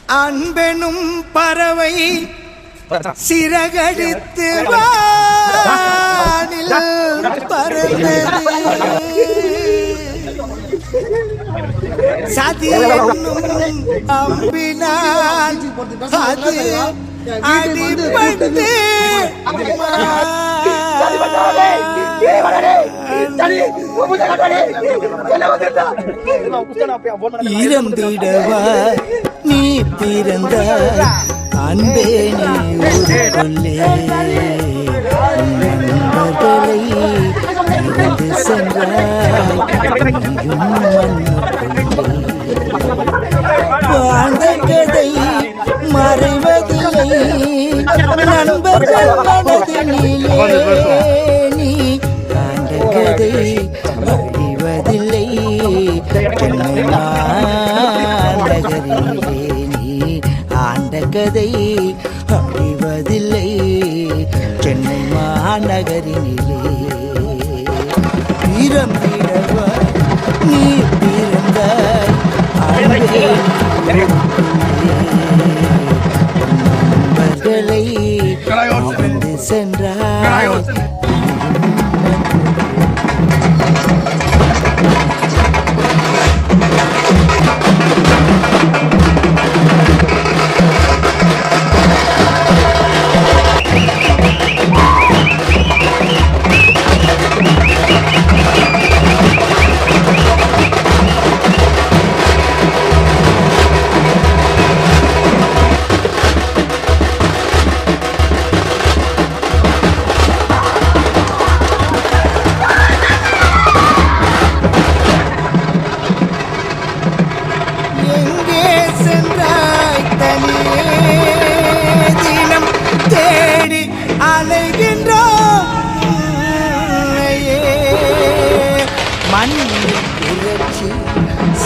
அன்பெனும் பறவை சிறகடித்து வானில் பறந்தது. சதி என்னும் அம்பினால் அது அடிபட்டு இறந்திடவா நீ பிறந்த அன்பே நீ ஒரு கொல்லே நண்பர்களை இருந்து சென்றாய் வாழ்ந்த கதை மறைவதில்லை நண்பர்கள் மனதினிலே நீ ஆண்ட கதை அழிவதில்லை நகரிலே நீ ஆண்ட கதை அழிவதில்லை சென்னை மாநகரினிலே பிறந்திடவா நீ பிறந்தாய் நண்பர்களை வந்து சென்றாய்.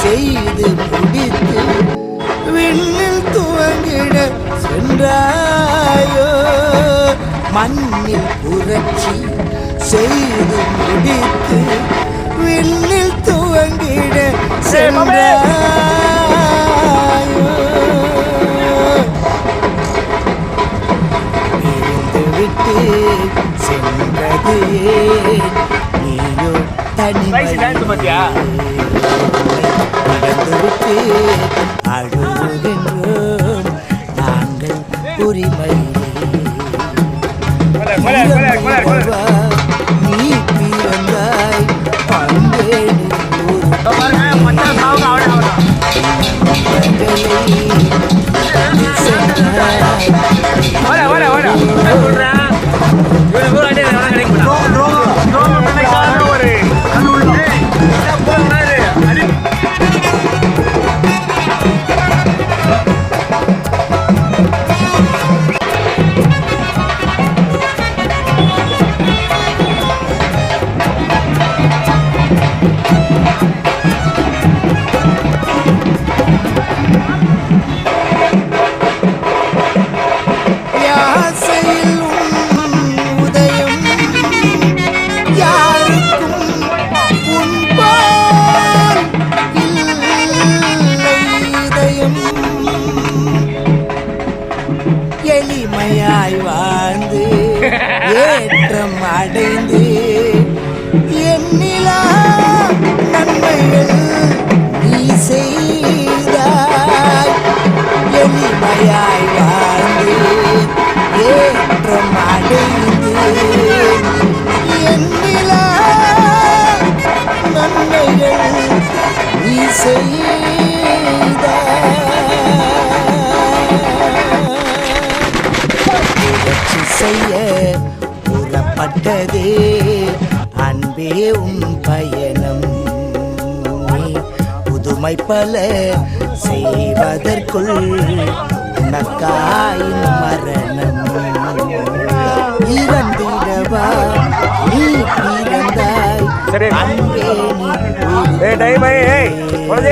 செய்து முடித்து விண்ணில் துவங்கிட சென்றாயோ மண்ணில் புரட்சி செய்து முடித்து விண்ணில் துவங்கிட சென்றாயோ இருந்து விட்டு சென்றது நீயோ தனிமை நடந்துவிட்டு அழுகின்றோம் நாங்கள் உரிமை நீ பிறந்தாய் பண்பேடு எளிமையாய் வாழ்ந்து ஏற்றம் அடைந்து எண்ணிலா நன்மைகள் நீ செய்தாய். எளிமையாய் வாழ்ந்து ஏற்றம் அடைந்து எண்ணிலா நன்மைகள் நீ செய்தாய். செய்ய புறப்பட்டதே அன்பே உன் பயணம் புதுமை பல செய்வதற்குள் உனக்காய் மரணம் இறந்திடவா நீ பிறந்தாய் அன்பே நீ